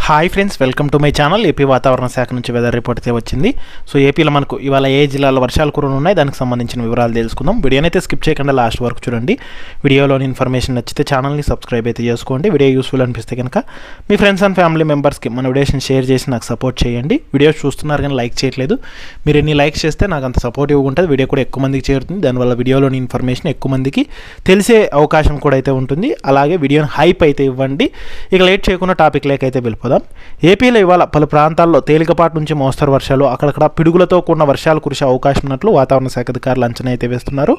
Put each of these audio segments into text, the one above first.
Hi friends, welcome to my channel. AP వాతావరణ శాఖ నుంచి వెదర్ రిపోర్ట్ అయితే వచ్చింది. సో ఏపీలో మనకు ఇవాళ ఏ జిల్లాలో వర్షాలు కురనున్నాయి, దానికి సంబంధించిన వివరాలు తెలుసుకుందాం. వీడియోని అయితే స్కిప్ చేయకుండా లాస్ట్ వరకు చూడండి. వీడియోలోని ఇన్ఫర్మేషన్ నచ్చితే ఛానల్ని సబ్స్క్రైబ్ అయితే చేసుకోండి. వీడియో యూస్ఫుల్ అనిపిస్తే కనుక మీ ఫ్రెండ్స్ అండ్ ఫ్యామిలీ మెంబర్స్కి మన వీడియోస్ని షేర్ చేసి నాకు సపోర్ట్ చేయండి. వీడియోస్ చూస్తున్నారు కానీ లైక్ చేయట్లేదు. మీరు ఎన్ని లైక్స్ చేస్తే నాకు అంత సపోర్టివ్గా ఉంటుంది. వీడియో కూడా ఎక్కువ మందికి చేరుతుంది. దానివల్ల వీడియోలోని ఇన్ఫర్మేషన్ ఎక్కువ మందికి తెలిసే అవకాశం కూడా అయితే ఉంటుంది. అలాగే వీడియోని హైప్ అయితే ఇవ్వండి. ఇక లేట్ చేయకుండా టాపిక్ లేకైతే వెళ్ళిపోదాం. ఏపీలో ఇవాళ పలు ప్రాంతాల్లో తేలికపాటి నుంచి మోస్తరు వర్షాలు, అక్కడక్కడ పిడుగులతో కూడిన వర్షాలు కురిసే అవకాశం ఉన్నట్లు వాతావరణ శాఖ అధికారులు అంచనా అయితే వేస్తున్నారు.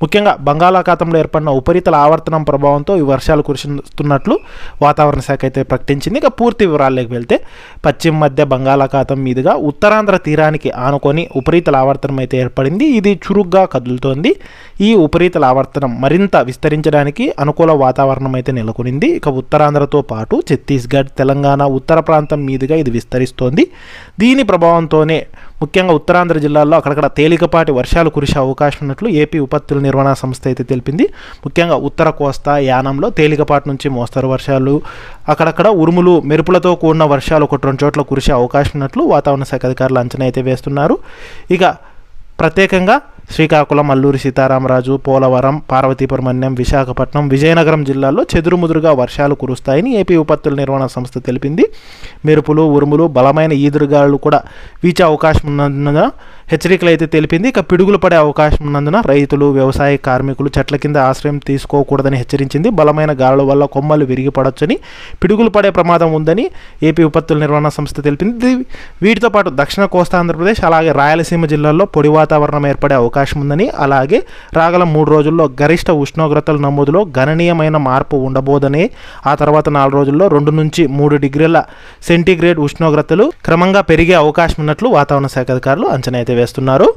ముఖ్యంగా బంగాళాఖాతంలో ఏర్పడిన ఉపరితల ఆవర్తనం ప్రభావంతో ఈ వర్షాలు కురుస్తున్నట్లు వాతావరణ శాఖ అయితే ప్రకటించింది. ఇక పూర్తి వివరాల్లోకి వెళ్తే, పశ్చిమ మధ్య బంగాళాఖాతం మీదుగా ఉత్తరాంధ్ర తీరానికి ఆనుకొని ఉపరితల ఆవర్తనం అయితే ఏర్పడింది. ఇది చురుగ్గా కదులుతోంది. ఈ ఉపరితల ఆవర్తనం మరింత విస్తరించడానికి అనుకూల వాతావరణం అయితే నెలకొనింది. ఇక ఉత్తరాంధ్రతో పాటు ఛత్తీస్గఢ్, తెలంగాణ ఉత్తర ప్రాంతం మీదుగా ఇది విస్తరిస్తోంది. దీని ప్రభావంతోనే ముఖ్యంగా ఉత్తరాంధ్ర జిల్లాల్లో అక్కడక్కడ తేలికపాటి వర్షాలు కురిసే అవకాశం ఉన్నట్లు ఏపీ విపత్తుల నిర్వహణ సంస్థ అయితే తెలిపింది. ముఖ్యంగా ఉత్తర కోస్తా, యానంలో తేలికపాటి నుంచి మోస్తరు వర్షాలు, అక్కడక్కడ ఉరుములు మెరుపులతో కూడిన వర్షాలు 1-2 చోట్ల కురిసే అవకాశం ఉన్నట్లు వాతావరణ శాఖ అధికారులు అంచనా అయితే వేస్తున్నారు. ఇక ప్రత్యేకంగా శ్రీకాకుళం, అల్లూరి సీతారామరాజు, పోలవరం, పార్వతీపురం మన్యం, విశాఖపట్నం, విజయనగరం జిల్లాల్లో చెదురుముదురుగా వర్షాలు కురుస్తాయని ఏపీ విపత్తుల నిర్వహణ సంస్థ తెలిపింది. మెరుపులు, ఉరుములు, బలమైన ఈదురుగాలు కూడా వీచే అవకాశం ఉన్నందున హెచ్చరికలు అయితే తెలిపింది. ఇక పిడుగులు పడే అవకాశం ఉన్నందున రైతులు, వ్యవసాయ కార్మికులు చెట్ల కింద ఆశ్రయం తీసుకోకూడదని హెచ్చరించింది. బలమైన గాలుల వల్ల కొమ్మలు విరిగి పడొచ్చని, పిడుగులు పడే ప్రమాదం ఉందని ఏపీ విపత్తుల నిర్వహణ సంస్థ తెలిపింది. వీటితో పాటు దక్షిణ కోస్తా ఆంధ్రప్రదేశ్ అలాగే రాయలసీమ జిల్లాల్లో పొడి వాతావరణం ఏర్పడే అవకాశం ఉందని, అలాగే రాగల 3 రోజుల్లో గరిష్ట ఉష్ణోగ్రతల నమోదులో గణనీయమైన మార్పు ఉండబోదని, ఆ తర్వాత 4 రోజుల్లో 2 నుంచి 3 డిగ్రీల సెంటీగ్రేడ్ ఉష్ణోగ్రతలు క్రమంగా పెరిగే అవకాశం ఉన్నట్లు వాతావరణ శాఖ అధికారులు అంచనా అయితే వేస్తున్నారు.